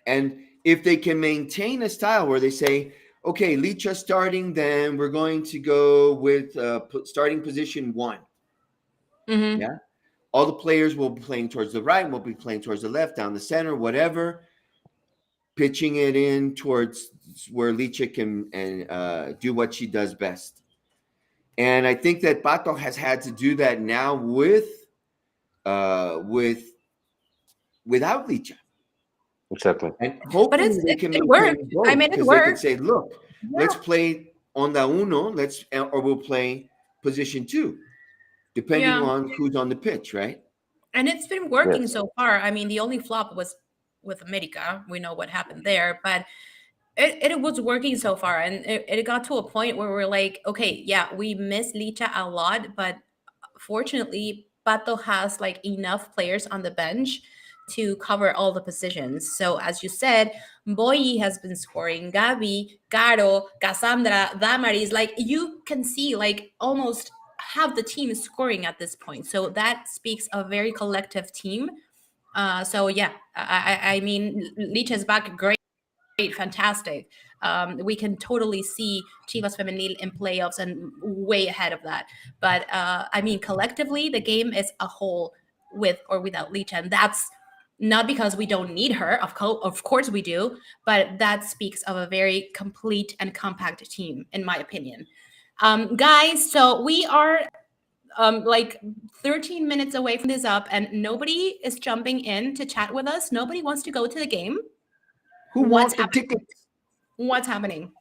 And if they can maintain a style where they say, okay, Licha starting, then we're going to go with starting position 1. Mm-hmm. Yeah. All the players will be playing towards the right, will be playing towards the left, down the center, whatever, pitching it in towards where Licha can do what she does best. And I think that Pato has had to do that now without Licha. Exactly. And But hopefully they can it worked. maintain both I mean, it because they can worked. say, look, let's Yeah. play onda uno, or we'll play position 2, depending Yeah. on who's on the pitch, right? And it's been working Yes. so far. I mean, the only flop was with America. We know what happened there, but it was working so far. And it got to a point where we're like, okay, yeah, we miss Licha a lot, but fortunately, Pato has like enough players on the bench to cover all the positions. So as you said, Boyi has been scoring, Gabi, Caro, Cassandra, Damaris, like you can see like almost half the team is scoring at this point. So that speaks a very collective team. So yeah, I mean, Licha is back, great, fantastic. We can totally see Chivas Femenil in playoffs and way ahead of that. But I mean, collectively, the game is a whole with or without Licha, and that's not because we don't need her. Of course we do, but that speaks of a very complete and compact team, in my opinion. Guys, so we are like 13 minutes away from this up, and nobody is jumping in to chat with us. Nobody wants to go to the game. Who wants the tickets? What's happening?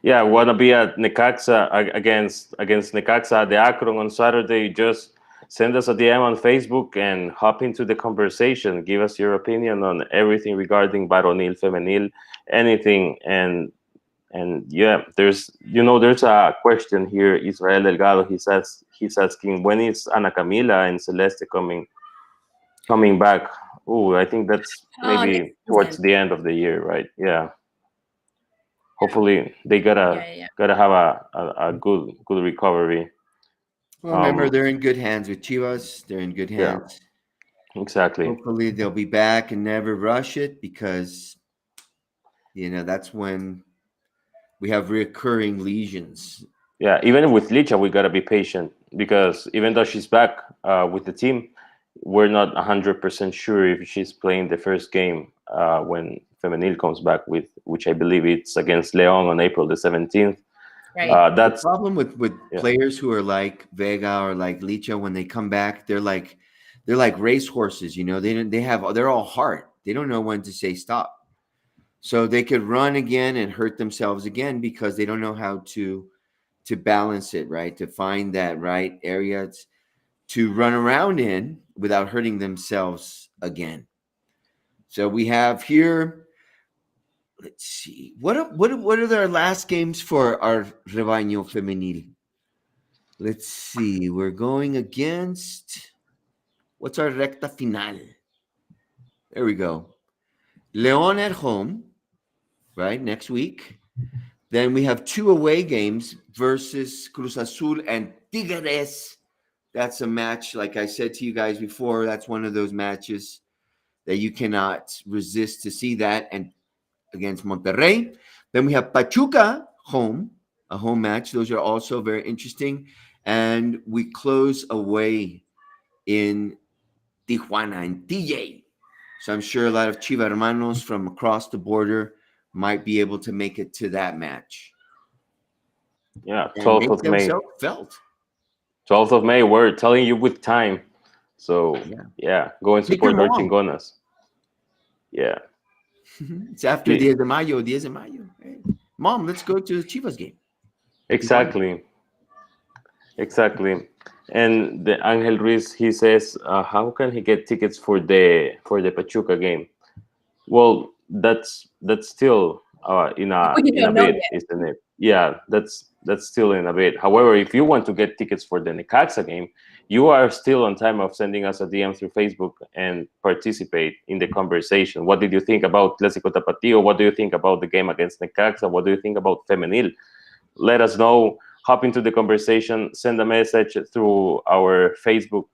Yeah, I want to be at Necaxa against Necaxa de Akron on Saturday. Just send us a DM on Facebook and hop into the conversation. Give us your opinion on everything regarding varonil, femenil, anything. And yeah, there's a question here. Israel Delgado, he's asking, when is Ana Camila and Celeste coming back? Oh, I think that's maybe towards the end of the year, right? Yeah. Hopefully they gotta have a good recovery. Well, remember, they're in good hands with Chivas. They're in good hands. Yeah, exactly. Hopefully they'll be back and never rush it, because that's when we have recurring lesions. Yeah, even with Licha, we gotta be patient, because even though she's back with the team, we're not 100% sure if she's playing the first game when Femenil comes back, which I believe it's against Leon on April the 17th. Right. That's the problem with players who are like Vega or like Licha. When they come back, they're like racehorses. They're all heart. They don't know when to say stop. So they could run again and hurt themselves again because they don't know how to balance it, right? To find that right area to run around in without hurting themselves again. So we have here, let's see, what are our last games for our Rebaño Femenil? Let's see, we're going against, what's our recta final? There we go. León at home, right, next week. Then we have 2 away games versus Cruz Azul and Tigres. That's a match, like I said to you guys before, that's one of those matches that you cannot resist to see that, and against Monterrey. Then we have Pachuca home, a home match. Those are also very interesting. And we close away in Tijuana, in TJ. So I'm sure a lot of Chiva hermanos from across the border might be able to make it to that match. Yeah, 12th of May. Felt. 12th of May, we're telling you with time. So, yeah go and support our Chingonas. Yeah. It's after Diez de Mayo. Hey, Mom, let's go to the Chivas game. Exactly. And the Angel Ruiz, he says, how can he get tickets for the Pachuca game? Well, that's still in a bit, isn't it? Yeah, that's still in a bit. However, if you want to get tickets for the Necaxa game, you are still on time of sending us a DM through Facebook and participate in the conversation. What did you think about Clásico Tapatío? What do you think about the game against Necaxa? What do you think about Femenil? Let us know. Hop into the conversation. Send a message through our Facebook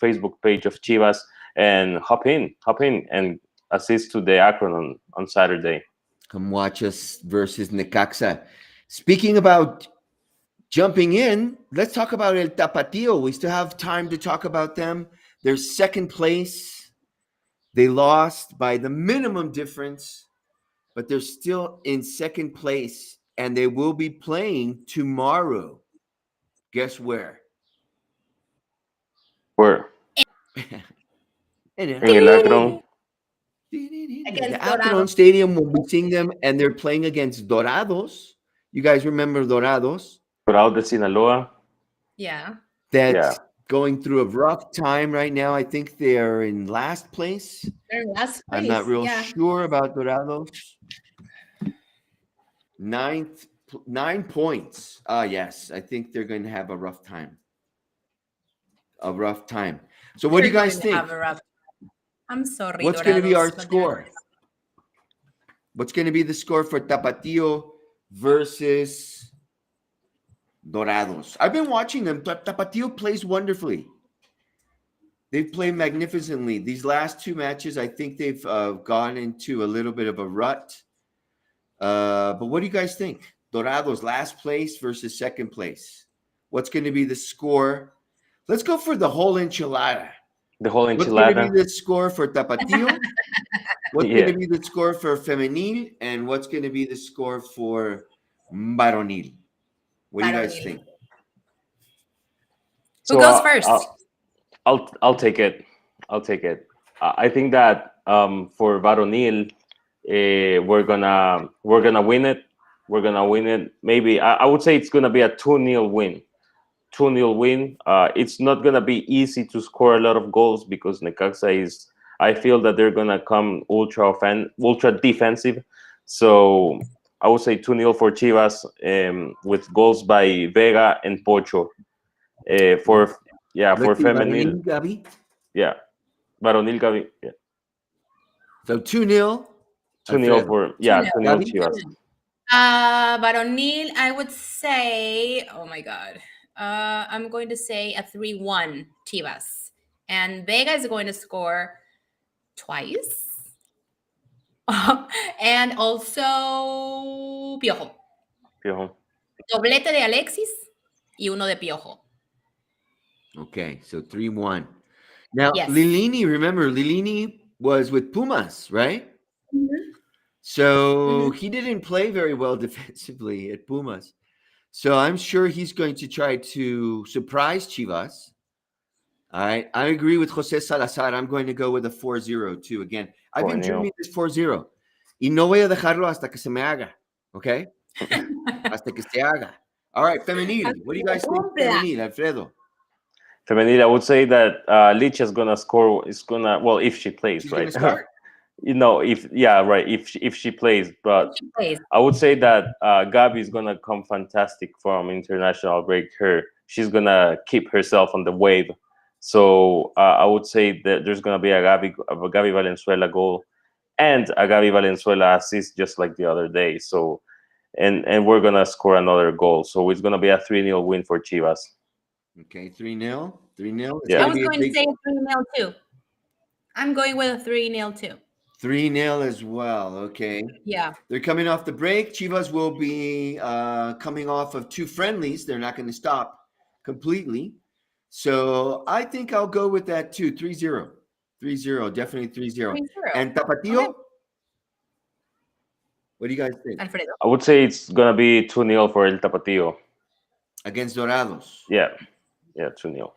Facebook page of Chivas and hop in and assist to the Akron on Saturday. Come watch us versus Necaxa. Speaking about jumping in, let's talk about El Tapatio. We still have time to talk about them. They're second place. They lost by the minimum difference, but they're still in second place, and they will be playing tomorrow. Guess where? Where? In En el Akron. The Akron Stadium will be seeing them, and they're playing against Dorados. You guys remember Dorados? Dorado de Sinaloa. Yeah. That's going through a rough time right now. I think they're in last place. They're in last place. I'm not real sure about Dorados. 9 points. Yes, I think they're going to have a rough time. So what do you guys think? I'm sorry. What's going to be our score? What's going to be the score for Tapatio versus Dorados? I've been watching them. Tapatio plays wonderfully. They've played magnificently. These last two matches, I think they've gone into a little bit of a rut. But what do you guys think? Dorados, last place versus second place. What's going to be the score? Let's go for the whole enchilada. The whole enchilada. What's going to be the score for Tapatio? What's going to be the score for Femenil? And what's going to be the score for Varonil? What do you guys think? Who goes first? I'll take it. I think that for Varonil, we're gonna win it. Maybe I would say it's gonna be a 2-0 win. 2-0 win. It's not gonna be easy to score a lot of goals because Necaxa is. I feel that they're gonna come ultra defensive. So I would say 2-0 for Chivas, with goals by Vega and Pocho. For Femenil. Gabi. Yeah, Varonil Gabi. Yeah. So 2-0. 2-0 for 2-0 Chivas. Varonil, I would say, oh my God. I'm going to say a 3-1 Chivas. And Vega is going to score twice. And also Piojo. Doblete de Alexis y uno de Piojo. Okay, so 3-1. Now, Lilini, remember, Lilini was with Pumas, right? Mm-hmm. So he didn't play very well defensively at Pumas. So I'm sure he's going to try to surprise Chivas. All right. I agree with Jose Salazar. I'm going to go with a 4-0 too. Again, I've been dreaming this 4-0. Y no voy a dejarlo hasta que se me haga. Okay? Hasta que se haga. All right, Femenil. What do you guys think, Femenil, Alfredo? Femenil, I would say that Licha is gonna score. If she plays, She's right? Gonna start? If she plays, but I would say that Gabi is gonna come fantastic from international break. She's gonna keep herself on the wave. So I would say that there's gonna be a Gabi Valenzuela goal and a Gabi Valenzuela assist, just like the other day. So, and we're gonna score another goal. So it's gonna be a 3-0 win for Chivas. Okay, 3-0. 3-0. I was going to say 3-0 too. I'm going with a 3-0 too. 3-0 as well. Okay. Yeah. They're coming off the break. Chivas will be coming off of 2 friendlies. They're not going to stop completely. So I think I'll go with that too. 3-0. 3-0. Definitely 3-0. 3-0. And Tapatio? Okay. What do you guys think? Alfredo. I would say it's going to be 2-0 for El Tapatio. Against Dorados? Yeah. Yeah, 2-0.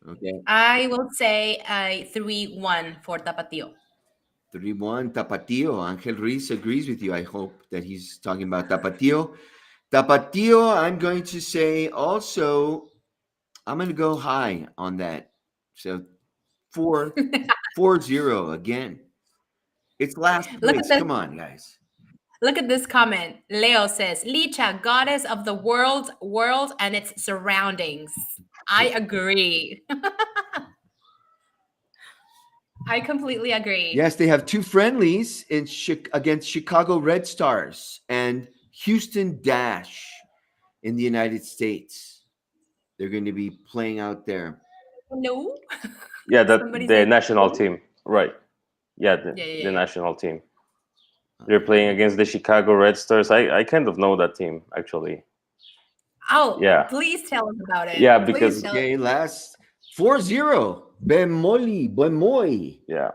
Okay. I will say a 3-1 for Tapatio. 3-1 Tapatio. Angel Ruiz agrees with you. I hope that he's talking about Tapatio. Tapatio, I'm going to say also, I'm going to go high on that. So 4-0 again. It's last place. Come on, guys. Look at this comment. Leo says, Licha, goddess of the world and its surroundings. I agree. I completely agree. Yes, they have 2 friendlies against Chicago Red Stars and Houston Dash in the United States. They're going to be playing out there. Hello? Yeah, Somebody the said national hello? team, right? Yeah, Yeah. the national team. They're playing against the Chicago Red Stars. I kind of know that team actually. Oh, Yeah. please tell us about it. Yeah, Please because tell us. Okay, last 4-0. Bemoli. yeah.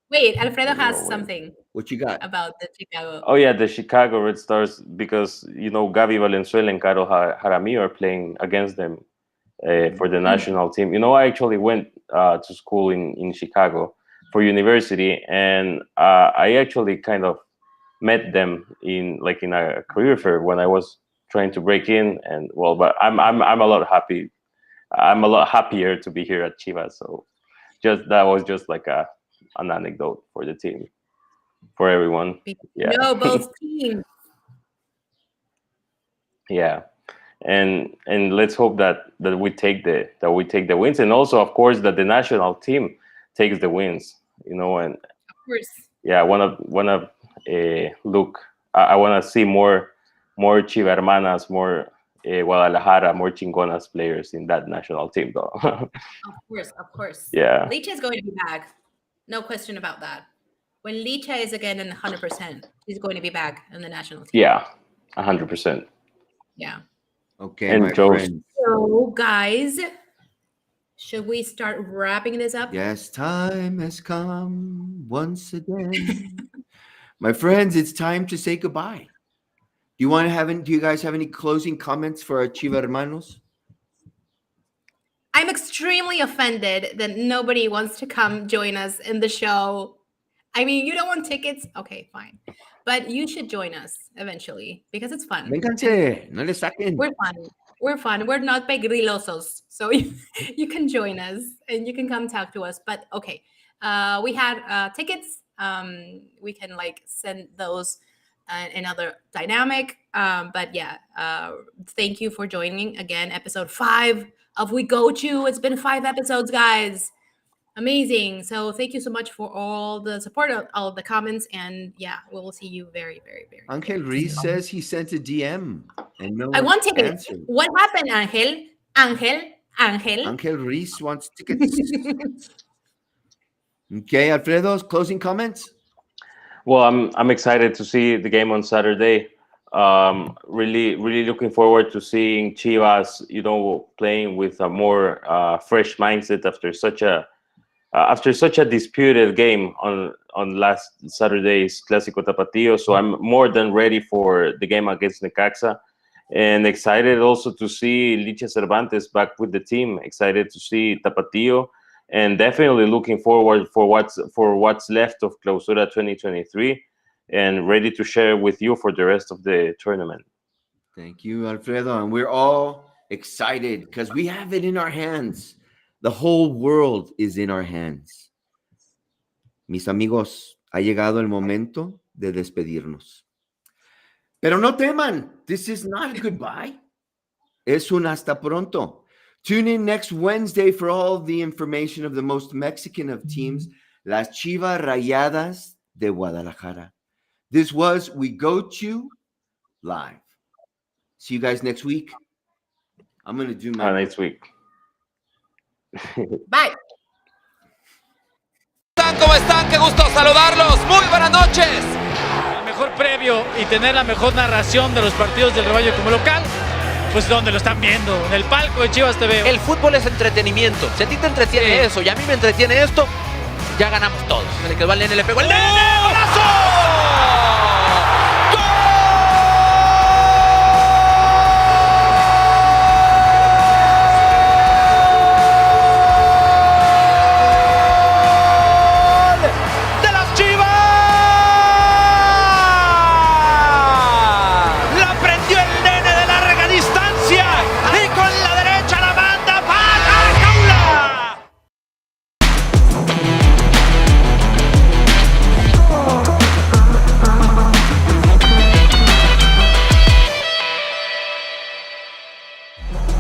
Wait, Alfredo Maybe has we'll win. something What you got? about the Chicago. Oh yeah, the Chicago Red Stars, because Gavi Valenzuela and Caro Jaramillo are playing against them for the national team. I actually went to school in Chicago for university, and I actually kind of met them in a career fair when I was trying to break in, and but I'm a lot happy. I'm a lot happier to be here at Chivas. So that was just like an anecdote for the team, for everyone. Yeah. No, both teams. Yeah, and let's hope that we take the wins, and also of course that the national team takes the wins. And Of course. yeah, I want to look. I want to see more Chivermanas, more Guadalajara, more Chingonas players in that national team, though. Of course. Yeah. Licha is going to be back. No question about that. When Licha is again in 100%, he's going to be back in the national team. Yeah, 100%. Yeah. Okay, And my Joe's- friend. So, guys, should we start wrapping this up? Yes, time has come once again. My friends, it's time to say goodbye. Do you guys have any closing comments for our Chiva hermanos? I'm extremely offended that nobody wants to come join us in the show. I mean, you don't want tickets? Okay, fine. But you should join us eventually because it's fun. Vénganse, no le saquen. We're fun. We're not pegrilosos. So you can join us and you can come talk to us. But okay, we had tickets. We can send those another dynamic. But yeah, thank you for joining again. Episode 5 of We Go To. It's been 5 episodes, guys. Amazing. So thank you so much for all the support, all of the comments, and yeah, we will see you very, very, very. Angel Reese says he sent a DM and no I one want tickets. answered. What happened, Angel? Angel Reese wants tickets. Okay, Alfredo's closing comments. Well, I'm excited to see the game on Saturday. Really, really looking forward to seeing Chivas, playing with a more fresh mindset after such a disputed game on last Saturday's Clásico Tapatío. So I'm more than ready for the game against Necaxa, and excited also to see Licha Cervantes back with the team. Excited to see Tapatío, and definitely looking forward for what's left of Clausura 2023, and ready to share with you for the rest of the tournament. Thank you, Alfredo. And we're all excited because we have it in our hands. The whole world is in our hands. Mis amigos, ha llegado el momento de despedirnos. Pero no teman, this is not a goodbye. Es un hasta pronto. Tune in next Wednesday for all the information of the most Mexican of teams, las Chivas Rayadas de Guadalajara. This was We Go To Live. See you guys next week. I'm going to do my... Next week. Bye. ¿Cómo están? Qué gusto saludarlos. Muy buenas noches. El mejor previo y tener la mejor narración de los partidos del rebaño como local, pues donde lo están viendo, en el palco de Chivas TV. El fútbol es entretenimiento. Si a ti te entretiene eso y a mí me entretiene esto, ya ganamos todos. El que va al nene le pegó el nene. ¡Golazo!